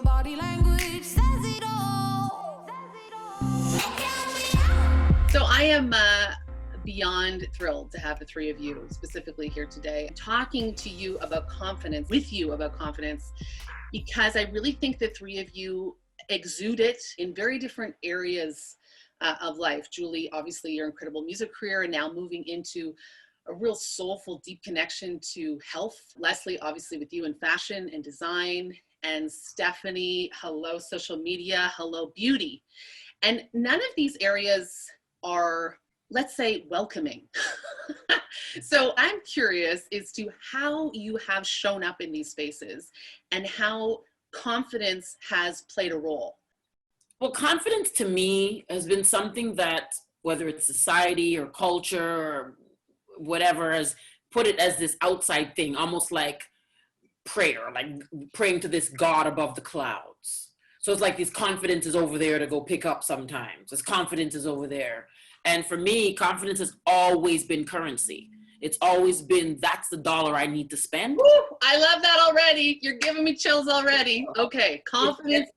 body language says it all. So I am beyond thrilled to have the three of you specifically here today, talking to you about confidence, with you about confidence, because I really think the three of you exude it in very different areas of life. Julie, obviously your incredible music career, and now moving into a real soulful, deep connection to health. Leslie, obviously with you in fashion and design, and Stephanie, hello social media, hello beauty. And none of these areas are, let's say, welcoming. So I'm curious as to how you have shown up in these spaces and how confidence has played a role. Well, confidence to me has been something that, whether it's society or culture or whatever, has put it as this outside thing, almost like prayer, like praying to this God above the clouds. So it's like this confidence is over there to go pick up sometimes. This confidence is over there. And for me, confidence has always been currency. It's always been, that's the dollar I need to spend. Woo, I love that already. You're giving me chills already. Okay, confidence,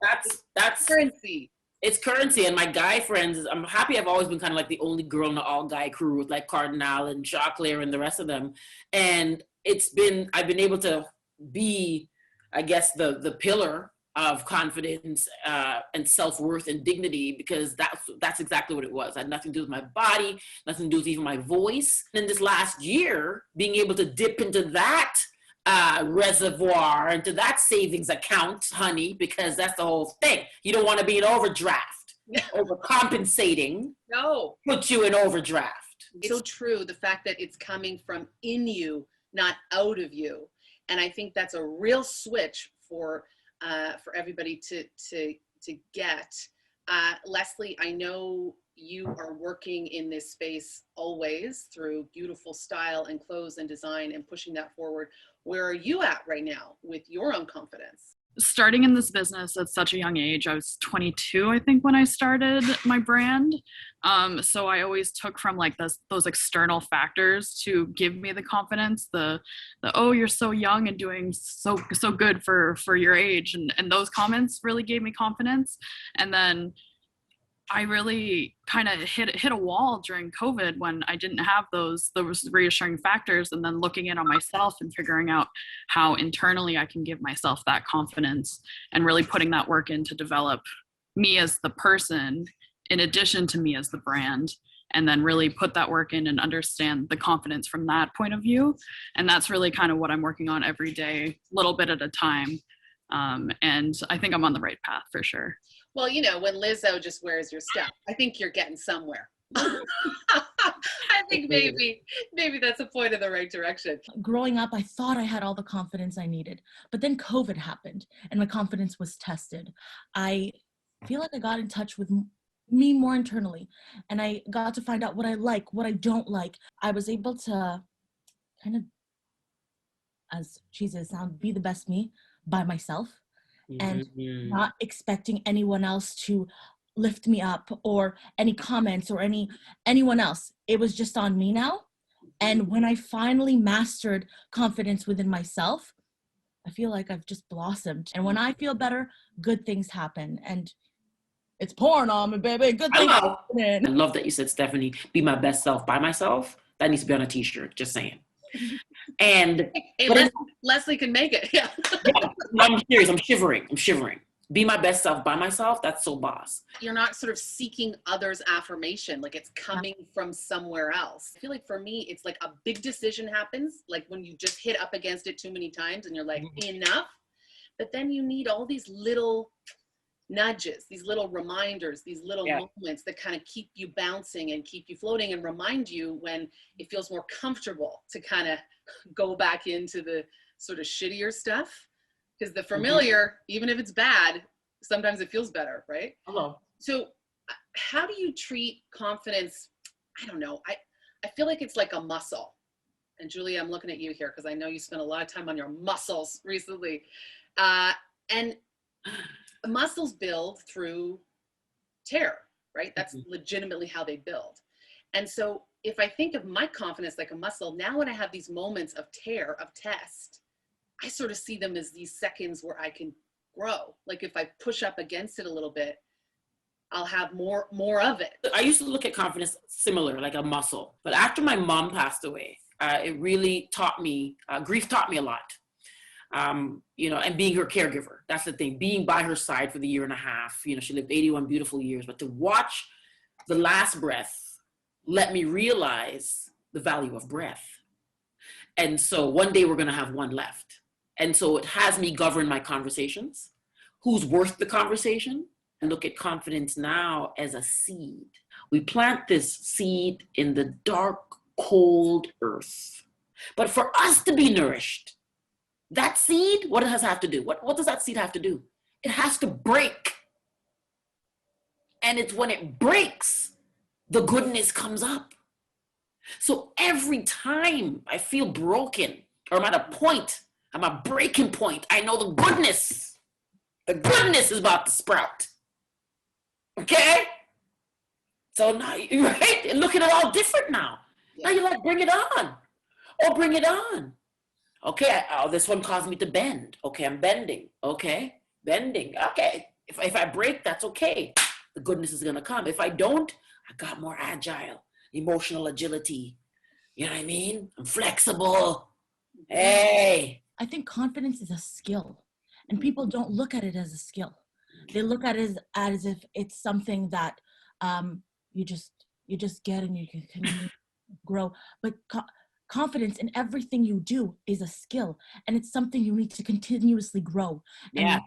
that's currency. It's currency. And my guy friends, I'm happy I've always been kind of like the only girl in the all guy crew with like Cardinal and Jacqueline and the rest of them. And I've been able to be, I guess, the pillar of confidence and self-worth and dignity, because that's exactly what it was. It had nothing to do with my body, nothing to do with even my voice. And this last year, being able to dip into that reservoir, into that savings account, honey, because that's the whole thing. You don't want to be in overdraft. Overcompensating. No. Put you in overdraft. It's so true. The fact that it's coming from in you, not out of you. And I think that's a real switch for everybody to get. Leslie, I know you are working in this space always through beautiful style and clothes and design and pushing that forward. Where are you at right now with your own confidence? Starting in this business at such a young age, I was 22, I think, when I started my brand. So I always took from like those external factors to give me the confidence, the oh, you're so young and doing so good for your age. And those comments really gave me confidence. And then I really kind of hit a wall during COVID when I didn't have those reassuring factors, and then looking in on myself and figuring out how internally I can give myself that confidence, and really putting that work in to develop me as the person in addition to me as the brand, and then really put that work in and understand the confidence from that point of view. And that's really kind of what I'm working on every day, a little bit at a time. And I think I'm on the right path for sure. Well, you know, when Lizzo just wears your stuff, I think you're getting somewhere. I think maybe that's a point in the right direction. Growing up, I thought I had all the confidence I needed, but then COVID happened and my confidence was tested. I feel like I got in touch with me more internally, and I got to find out what I like, what I don't like. I was able to kind of, as cheesy as it sounds, be the best me by myself, and not expecting anyone else to lift me up or any comments or anyone else. It was just on me now. And when I finally mastered confidence within myself, I feel like I've just blossomed. And when I feel better, good things happen. And it's pouring on me, baby. Good things happen. I love that you said, Stephanie, be my best self by myself. That needs to be on a t-shirt, just saying. And hey, Leslie can make it. Yeah. Yeah, I'm serious. I'm shivering. Be my best self by myself. That's so boss. You're not sort of seeking others' affirmation, like it's coming from somewhere else. I feel like for me, it's like a big decision happens, like when you just hit up against it too many times and you're like, enough. But then you need all these little nudges, these little reminders, these little moments that kind of keep you bouncing and keep you floating and remind you when it feels more comfortable to kind of go back into the sort of shittier stuff. Because the familiar, even if it's bad, sometimes it feels better, right? Hello. So how do you treat confidence? I don't know. I feel like it's like a muscle. And Julia, I'm looking at you here because I know you spent a lot of time on your muscles recently. And muscles build through tear, right? That's legitimately how they build. And so if I think of my confidence like a muscle, now when I have these moments of tear, of test, I sort of see them as these seconds where I can grow. Like if I push up against it a little bit, I'll have more of it. I used to look at confidence similar, like a muscle. But after my mom passed away, it really taught me, grief taught me a lot. You know, and being her caregiver, that's the thing, being by her side for the year and a half. You know, she lived 81 beautiful years, but to watch the last breath let me realize the value of breath. And so one day we're going to have one left. And so it has me govern my conversations. Who's worth the conversation? And look at confidence now as a seed. We plant this seed in the dark, cold earth. But for us to be nourished, that seed, what does it have to do? What does that seed have to do? It has to break. And it's when it breaks, the goodness comes up. So every time I feel broken, or I'm at a point, I'm at a breaking point, I know the goodness is about to sprout. Okay? So now, right? And look at it all different now. Yeah. Now you're like, bring it on. Oh, bring it on. Okay, this one caused me to bend. Okay, I'm bending. Okay, bending. Okay, if I break, that's okay. The goodness is gonna come. If I don't, I got more agile, emotional agility. You know what I mean? I'm flexible. Hey. I think confidence is a skill, and people don't look at it as a skill. They look at it as if it's something that you just get and you can continue to grow. But confidence in everything you do is a skill, and it's something you need to continuously grow. Yeah.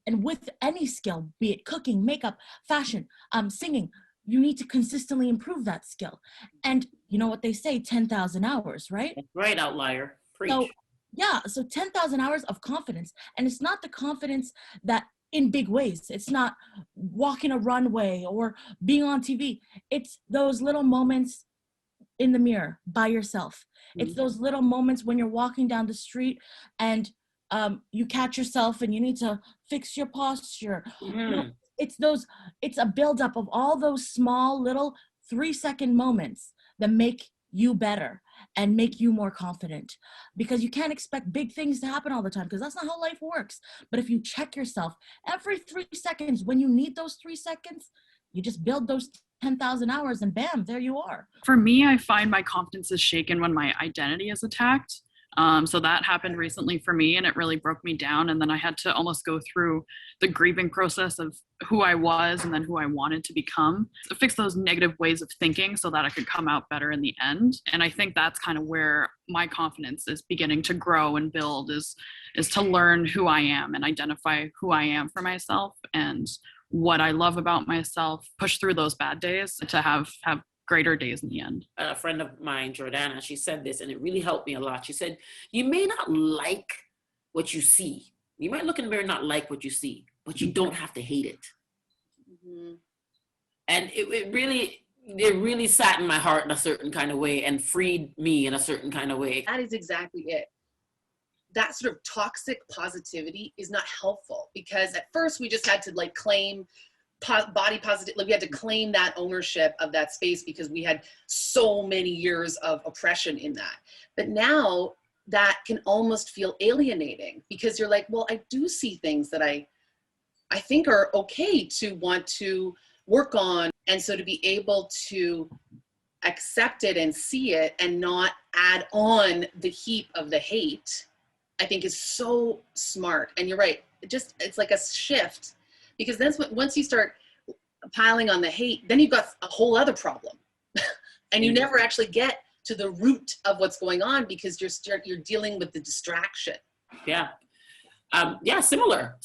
And with any skill, be it cooking, makeup, fashion, singing, you need to consistently improve that skill. And you know what they say, 10,000 hours, right? Right, outlier. Preach. So, yeah, so 10,000 hours of confidence. And it's not the confidence that in big ways. It's not walking a runway or being on TV. It's those little moments in the mirror by yourself. Mm-hmm. It's those little moments when you're walking down the street and you catch yourself and you need to fix your posture. Mm-hmm. You know, it's a buildup of all those small little 3-second moments that make you better and make you more confident, because you can't expect big things to happen all the time, because that's not how life works. But if you check yourself every 3 seconds, when you need those 3 seconds, you just build those 10,000 hours and bam, there you are. For me, I find my confidence is shaken when my identity is attacked. So that happened recently for me, and it really broke me down. And then I had to almost go through the grieving process of who I was and then who I wanted to become, to fix those negative ways of thinking so that I could come out better in the end. And I think that's kind of where my confidence is beginning to grow and build, is to learn who I am and identify who I am for myself and what I love about myself, push through those bad days to have greater days in the end. A friend of mine, Jordana, she said this, and it really helped me a lot. She said, you may not like what you see. You might look in the mirror and not like what you see, but you don't have to hate it. Mm-hmm. And it really sat in my heart in a certain kind of way and freed me in a certain kind of way. That is exactly it. That sort of toxic positivity is not helpful, because at first we just had to like claim body positive, like we had to claim that ownership of that space because we had so many years of oppression in that. But now that can almost feel alienating, because you're like, well, I do see things that I think are okay to want to work on. And so to be able to accept it and see it and not add on the heap of the hate, I think is so smart. And you're right, it's like a shift. Because then once you start piling on the hate, then you've got a whole other problem. And you never actually get to the root of what's going on, because you're dealing with the distraction. Yeah. Similar.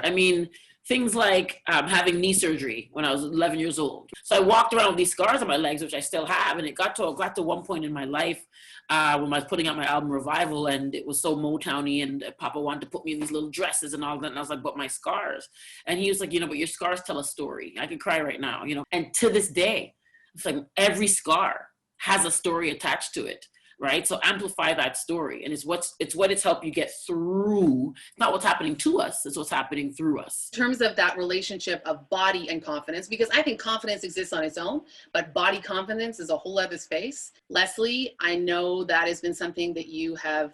I mean, things like having knee surgery when I was 11 years old. So I walked around with these scars on my legs, which I still have. And it got to one point in my life when I was putting out my album Revival, and it was so Motowny, and Papa wanted to put me in these little dresses and all that. And I was like, but my scars. And he was like, but your scars tell a story. I could cry right now, And to this day, it's like every scar has a story attached to it. Right? So amplify that story. And it's what it's helped you get through. It's not what's happening to us, it's what's happening through us. In terms of that relationship of body and confidence, because I think confidence exists on its own, but body confidence is a whole other space. Leslie, I know that has been something that you have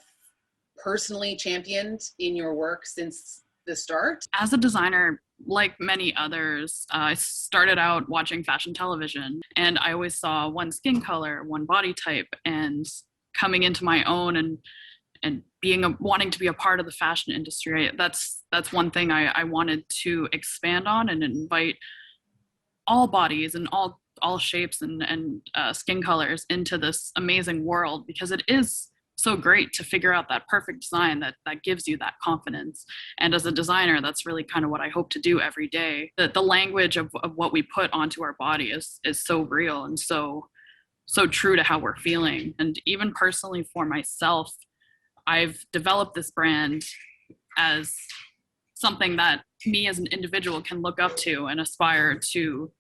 personally championed in your work since the start? As a designer, like many others, I started out watching fashion television, and I always saw one skin color, one body type, and coming into my own and wanting to be a part of the fashion industry. That's one thing I wanted to expand on and invite all bodies and all shapes and skin colors into this amazing world, because it is so great to figure out that perfect design that gives you that confidence. And as a designer, that's really kind of what I hope to do every day. The language of what we put onto our body is so real and so true to how we're feeling. And even personally for myself, I've developed this brand as something that me as an individual can look up to and aspire to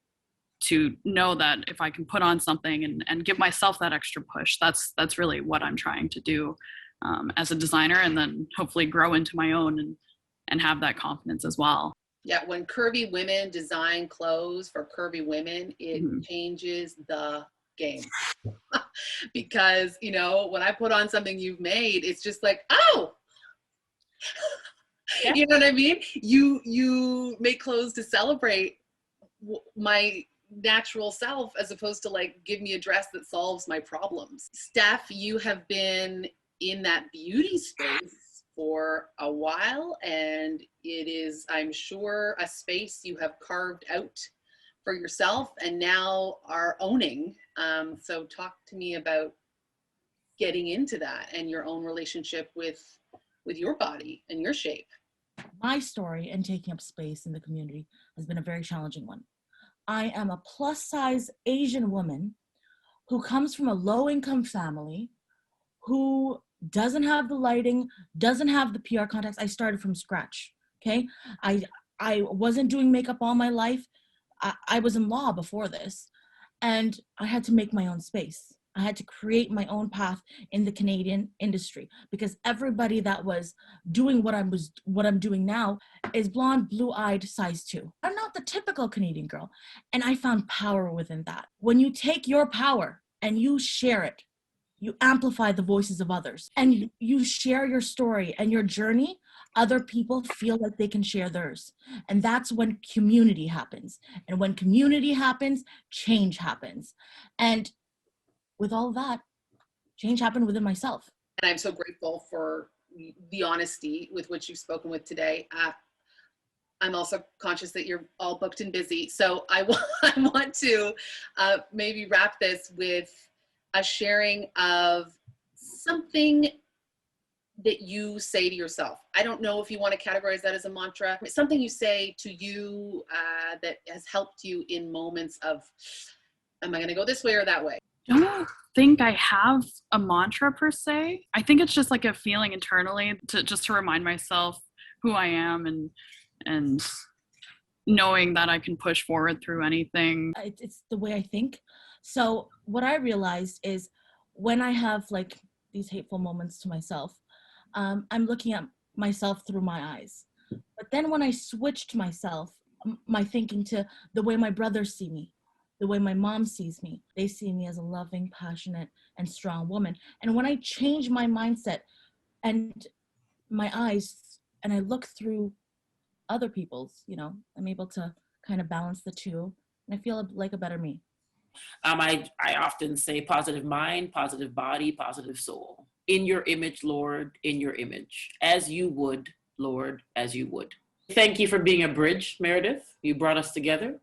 know that if I can put on something and give myself that extra push, that's really what I'm trying to do as a designer, and then hopefully grow into my own and have that confidence as well. Yeah, when curvy women design clothes for curvy women, it changes the game. Because, you know, when I put on something you've made, it's just like, oh, Yeah. You know what I mean? You make clothes to celebrate my natural self, as opposed to like, give me a dress that solves my problems. Steph, you have been in that beauty space for a while, and it is, I'm sure, a space you have carved out for yourself and now are owning. So talk to me about getting into that and your own relationship with your body and your shape. My story in taking up space in the community has been a very challenging one. I am a plus size Asian woman who comes from a low income family, who doesn't have the lighting, doesn't have the PR contacts. I started from scratch, okay? I wasn't doing makeup all my life. I was in law before this, and I had to make my own space. I had to create my own path in the Canadian industry, because everybody that was doing what I'm doing now is blonde, blue-eyed, size 2. I'm not the typical Canadian girl, and I found power within that. When you take your power and you share it, you amplify the voices of others, and you share your story and your journey, other people feel like they can share theirs. And that's when community happens. And when community happens, change happens. And with all that, change happened within myself. And I'm so grateful for the honesty with which you've spoken with today. I'm also conscious that you're all booked and busy. So I want to maybe wrap this with a sharing of something that you say to yourself. I don't know if you want to categorize that as a mantra. It's something you say to you that has helped you in moments of, am I going to go this way or that way? I don't think I have a mantra per se. I think it's just like a feeling internally to remind myself who I am and knowing that I can push forward through anything. It's the way I think. So what I realized is, when I have like these hateful moments to myself, I'm looking at myself through my eyes. But then when I switched myself, my thinking to the way my brothers see me, the way my mom sees me, they see me as a loving, passionate, and strong woman. And when I change my mindset and my eyes, and I look through other people's, I'm able to kind of balance the two, and I feel like a better me. I often say positive mind, positive body, positive soul. In your image, Lord, in your image. As you would, Lord, as you would. Thank you for being a bridge, Meredith. You brought us together,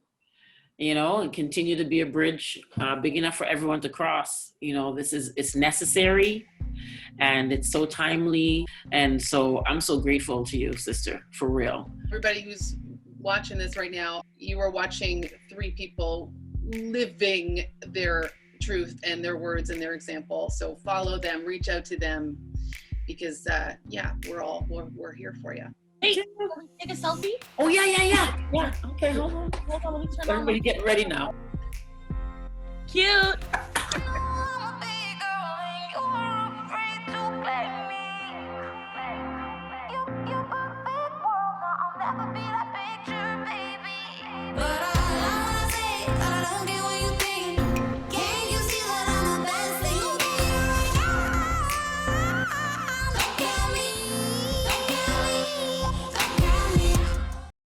and continue to be a bridge big enough for everyone to cross. It's necessary and it's so timely. And so I'm so grateful to you, sister, for real. Everybody who's watching this right now, you are watching 3 people living their truth and their words and their example. So follow them, reach out to them, because we're here for you. Hey, can we take a selfie? Oh yeah. Okay, hold on. Hold on, let me turn on. Everybody get ready now. Cute.